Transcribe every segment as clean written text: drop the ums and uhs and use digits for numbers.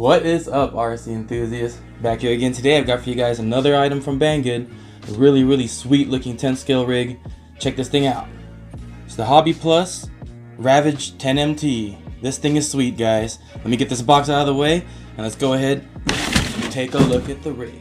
What is up, RC enthusiasts? Back here again today. I've got for you guys another item from Banggood. A really sweet looking 10 scale rig. Check this thing out. It's the Hobby Plus Ravage 10MT. This thing is sweet, guys. Let me get this box out of the way and let's go ahead and take a look at the rig.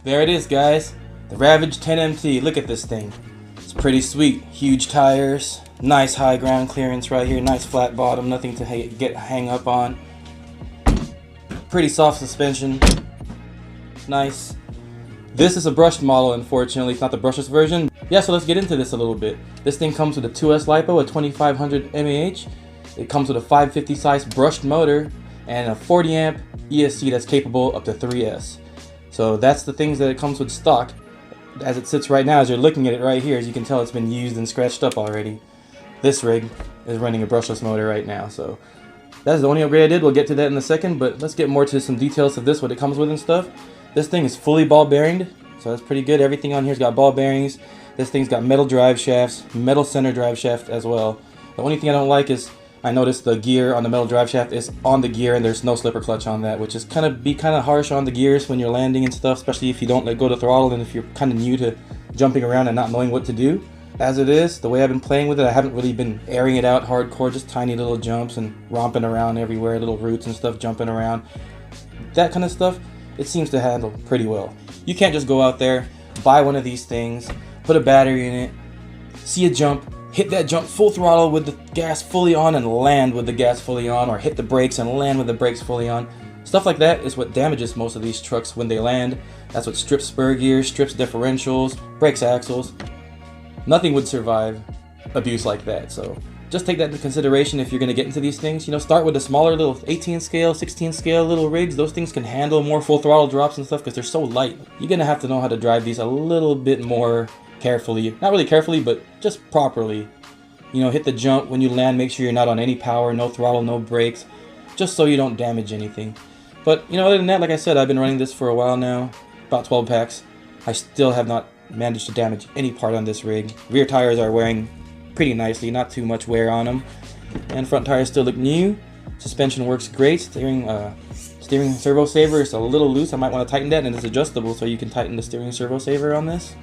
There it is, guys. The Ravage 10MT. Look at this thing. It's pretty sweet. Huge tires. Nice high ground clearance right here. Nice flat bottom. Nothing to hang up on. Pretty soft suspension. Nice. This is a brushed model, unfortunately. It's not the brushless version. Yeah, so let's get into this a little bit. This thing comes with a 2S LiPo, a 2500 mAh. It comes with a 550 size brushed motor and a 40 amp ESC that's capable up to 3S. So that's the things that it comes with stock. As it sits right now, as you're looking at it right here, as you can tell, it's been used and scratched up already. This rig is running a brushless motor right now, so that's the only upgrade I did. We'll get to that in a second, but let's get more to some details of this, what it comes with and stuff. This thing is fully ball bearinged, so that's pretty good. Everything on here's got ball bearings. This thing's got metal drive shafts, metal center drive shaft as well. The only thing I don't like is I noticed the gear on the metal drive shaft is on the gear and there's no slipper clutch on that, which is kind of harsh on the gears when you're landing and stuff, especially if you don't let go the throttle and if you're kind of new to jumping around and not knowing what to do. As it is, the way I've been playing with it, I haven't really been airing it out hardcore, just tiny little jumps and romping around everywhere, little roots and stuff, jumping around. That kind of stuff, it seems to handle pretty well. You can't just go out there, buy one of these things, put a battery in it, see a jump, hit that jump full throttle with the gas fully on and land with the gas fully on, or hit the brakes and land with the brakes fully on. Stuff like that is what damages most of these trucks when they land. That's what strips spur gears, strips differentials, breaks axles. Nothing would survive abuse like that, so just take that into consideration if you're going to get into these things. You know, start with the smaller little 18 scale, 16 scale little rigs. Those things can handle more full throttle drops and stuff because they're so light. You're going to have to know how to drive these a little bit more carefully. Not really carefully, but just properly. You know, hit the jump when you land, make sure you're not on any power, no throttle, no brakes, just so you don't damage anything. But, you know, other than that, like I said, I've been running this for a while now, about 12 packs. I still have not managed to damage any part on this rig. Rear tires are wearing pretty nicely, not too much wear on them. And front tires still look new. Suspension works great. Steering servo saver is a little loose. I might want to tighten that, and it's adjustable, so you can tighten the steering servo saver on this.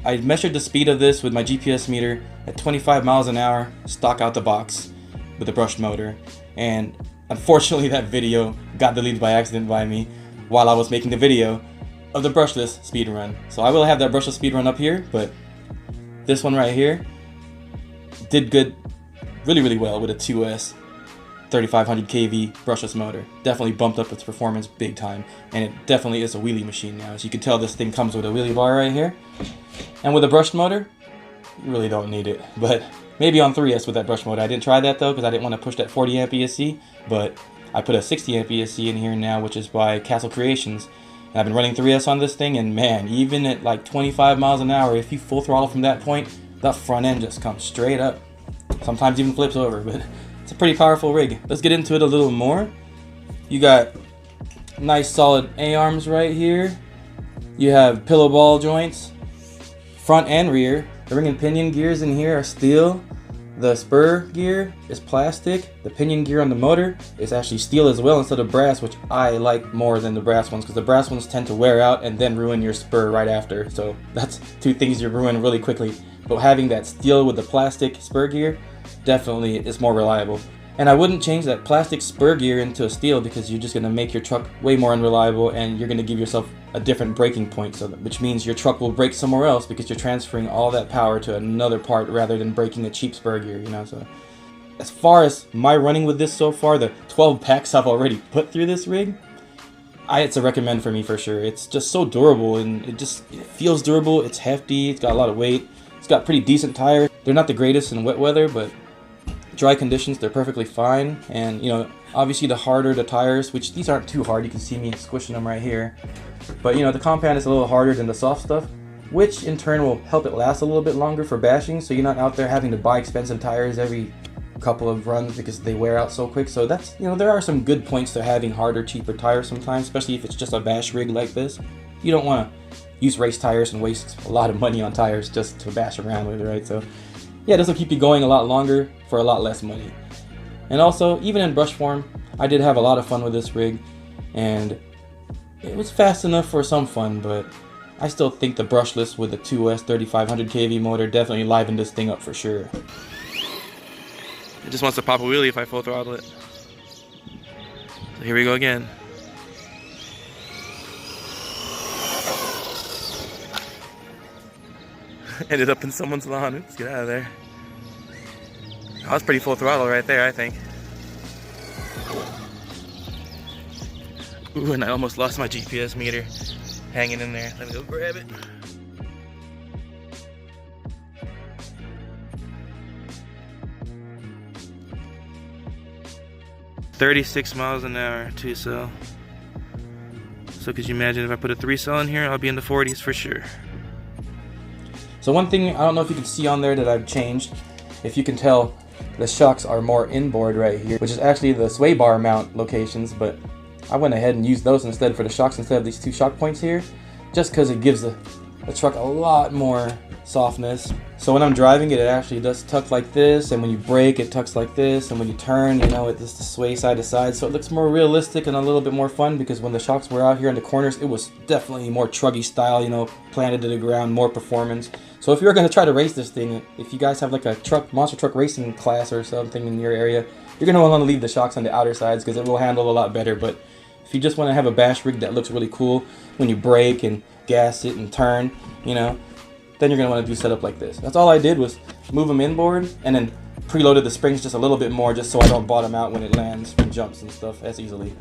I measured the speed of this with my GPS meter at 25 miles an hour, stock out the box with a brushed motor. And unfortunately that video got deleted by accident by me while I was making the video of the brushless speed run. So I will have that brushless speed run up here, but this one right here did good, really well with a 2S 3500 kV brushless motor. Definitely bumped up its performance big time, and it definitely is a wheelie machine now. As you can tell, this thing comes with a wheelie bar right here. And with a brushed motor, you really don't need it, but maybe on 3S with that brushed motor. I didn't try that though because I didn't want to push that 40 amp ESC, but I put a 60 amp ESC in here now, which is by Castle Creations. And I've been running 3S on this thing, and man, even at like 25 miles an hour, if you full throttle from that point, the front end just comes straight up. Sometimes even flips over, but it's a pretty powerful rig. Let's get into it a little more. You got nice solid A-arms right here. You have pillow ball joints, front and rear. The ring and pinion gears in here are steel. The spur gear is plastic. The pinion gear on the motor is actually steel as well instead of brass, which I like more than the brass ones because the brass ones tend to wear out and then ruin your spur right after. So that's two things you ruin really quickly. But having that steel with the plastic spur gear definitely is more reliable. And I wouldn't change that plastic spur gear into a steel because you're just going to make your truck way more unreliable, and you're going to give yourself a different braking point, so which means your truck will brake somewhere else because you're transferring all that power to another part rather than breaking a cheap spur gear, you know. So as far as my running with this so far, the 12 packs I've already put through this rig, it's a recommend for me for sure. It's just so durable, and it feels durable. It's hefty, it's got a lot of weight, it's got pretty decent tires. They're not the greatest in wet weather, but dry conditions they're perfectly fine. And you know, obviously the harder the tires, which these aren't too hard, you can see me squishing them right here, but you know, the compound is a little harder than the soft stuff, which in turn will help it last a little bit longer for bashing, so you're not out there having to buy expensive tires every couple of runs because they wear out so quick. So that's, you know, there are some good points to having harder, cheaper tires sometimes, especially if it's just a bash rig like this. You don't want to use race tires and waste a lot of money on tires just to bash around with, right? So yeah, this will keep you going a lot longer for a lot less money. And also, even in brush form, I did have a lot of fun with this rig, and it was fast enough for some fun, but I still think the brushless with the 2S 3500 kV motor definitely livened this thing up for sure. It just wants to pop a wheelie if I full throttle it. So here we go again. Ended up in someone's lawn. Oops, get out of there. That was pretty full throttle right there, I think. Ooh, and I almost lost my GPS meter hanging in there. Let me go grab it. $36 miles an hour, 2-cell. So could you imagine if I put a 3-cell in here, I'll be in the 40s for sure. So one thing, I don't know if you can see on there that I've changed. If you can tell, the shocks are more inboard right here, which is actually the sway bar mount locations, but I went ahead and used those instead for the shocks instead of these 2 shock points here, just because it gives the truck a lot more softness. So when I'm driving it, it actually does tuck like this, and when you brake, it tucks like this, and when you turn, you know, it just sway side to side, so it looks more realistic and a little bit more fun, because when the shocks were out here in the corners, it was definitely more Truggy style, you know, planted to the ground, more performance. So if you're going to try to race this thing, if you guys have like a monster truck racing class or something in your area, you're going to want to leave the shocks on the outer sides because it will handle a lot better. But if you just want to have a bash rig that looks really cool when you brake and gas it and turn, you know, then you're going to want to do setup like this. That's all I did, was move them inboard and then preloaded the springs just a little bit more, just so I don't bottom out when it lands and jumps and stuff as easily.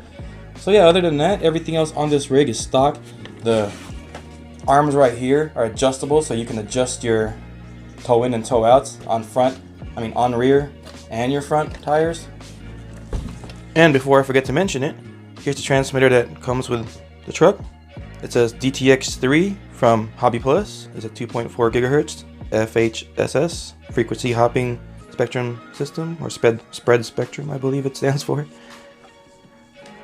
So yeah, other than that, everything else on this rig is stock. The arms right here are adjustable, so you can adjust your toe in and toe outs on rear and your front tires. And before I forget to mention it, here's the transmitter that comes with the truck. It says DTX3 from Hobby Plus. It's a 2.4 gigahertz FHSS frequency hopping spectrum system, or spread spectrum, I believe it stands for.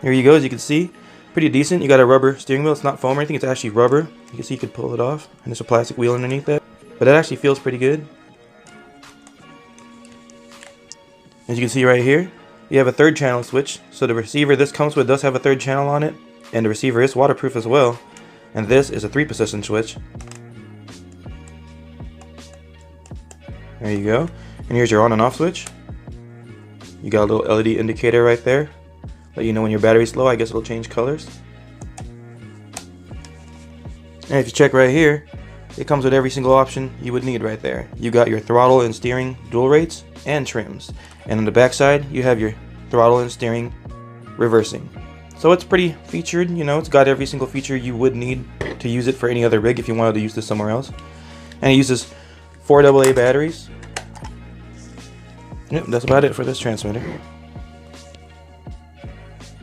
Here you go. As you can see, pretty decent. You got a rubber steering wheel. It's not foam or anything, it's actually rubber. You can see you could pull it off, and there's a plastic wheel underneath that, but it actually feels pretty good. As you can see right here, you have a 3rd channel switch. So the receiver this comes with does have a 3rd channel on it, and the receiver is waterproof as well. And this is a 3-position switch. There you go. And here's your on and off switch. You got a little LED indicator right there, let you know when your battery's low. I guess it'll change colors. And if you check right here, it comes with every single option you would need right there. You got your throttle and steering dual rates and trims. And on the back side, you have your throttle and steering reversing. So it's pretty featured, you know, it's got every single feature you would need to use it for any other rig if you wanted to use this somewhere else. And it uses 4 AA batteries. Yep, that's about it for this transmitter.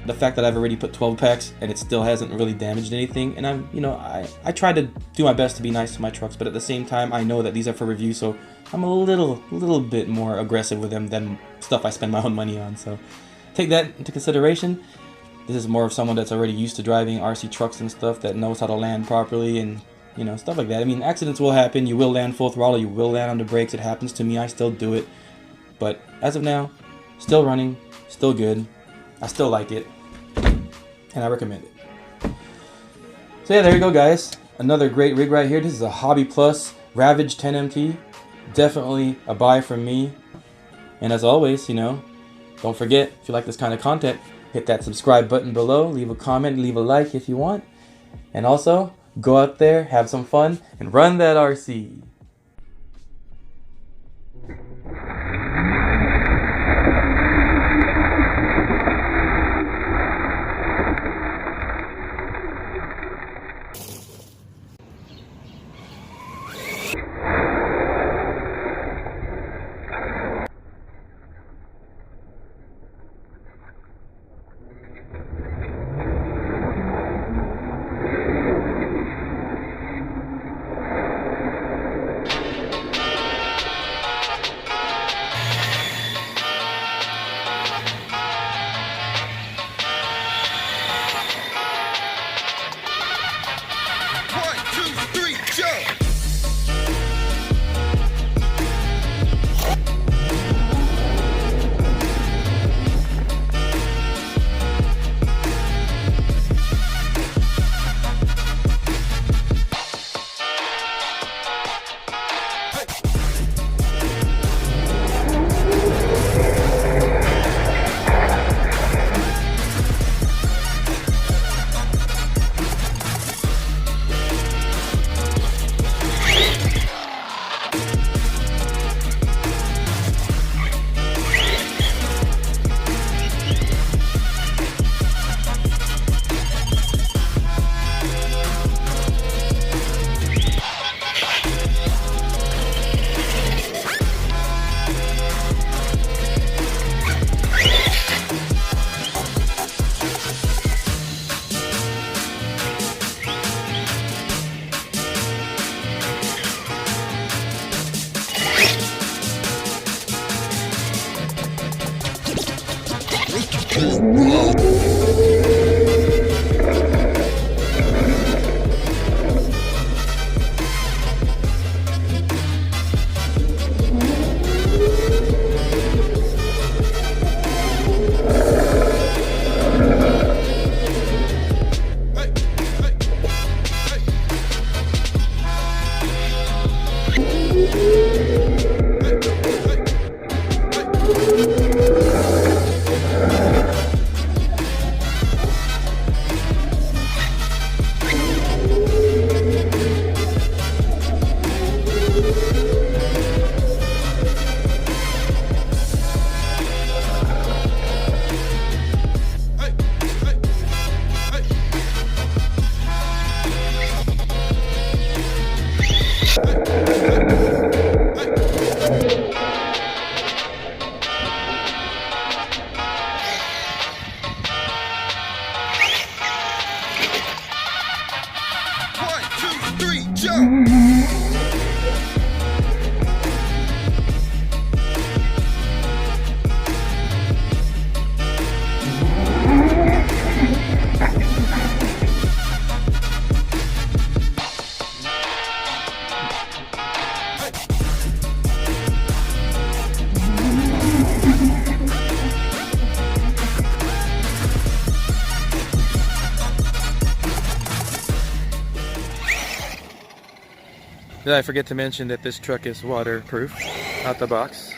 The fact that I've already put 12 packs and it still hasn't really damaged anything, and I try to do my best to be nice to my trucks, but at the same time I know that these are for review, so I'm a little bit more aggressive with them than stuff I spend my own money on. So take that into consideration. This is more of someone that's already used to driving RC trucks and stuff, that knows how to land properly and, you know, stuff like that. I mean, accidents will happen. You will land full throttle. You will land on the brakes. It happens to me. I still do it. But as of now, still running, still good. I still like it, and I recommend it. So yeah, there you go, guys. Another great rig right here. This is a Hobby Plus Ravage 10MT. Definitely a buy from me. And as always, you know, Don't forget, if you like this kind of content, hit that subscribe button below, leave a comment, leave a like if you want. And also, go out there, have some fun, and run that RC. Did I forget to mention that this truck is waterproof out the box?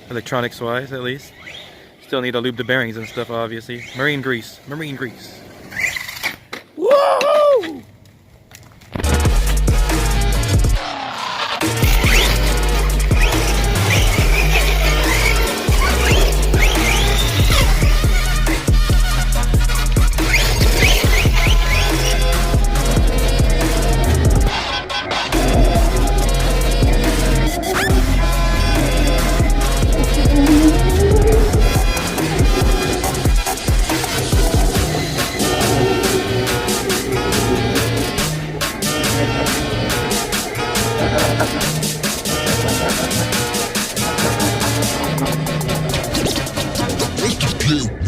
Electronics wise, at least. Still need to lube the bearings and stuff, obviously. Marine grease. Marine grease. Woo!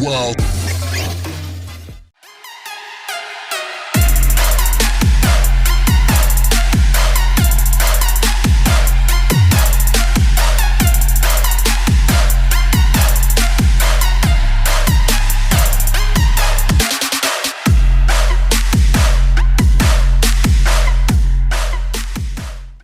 Wow.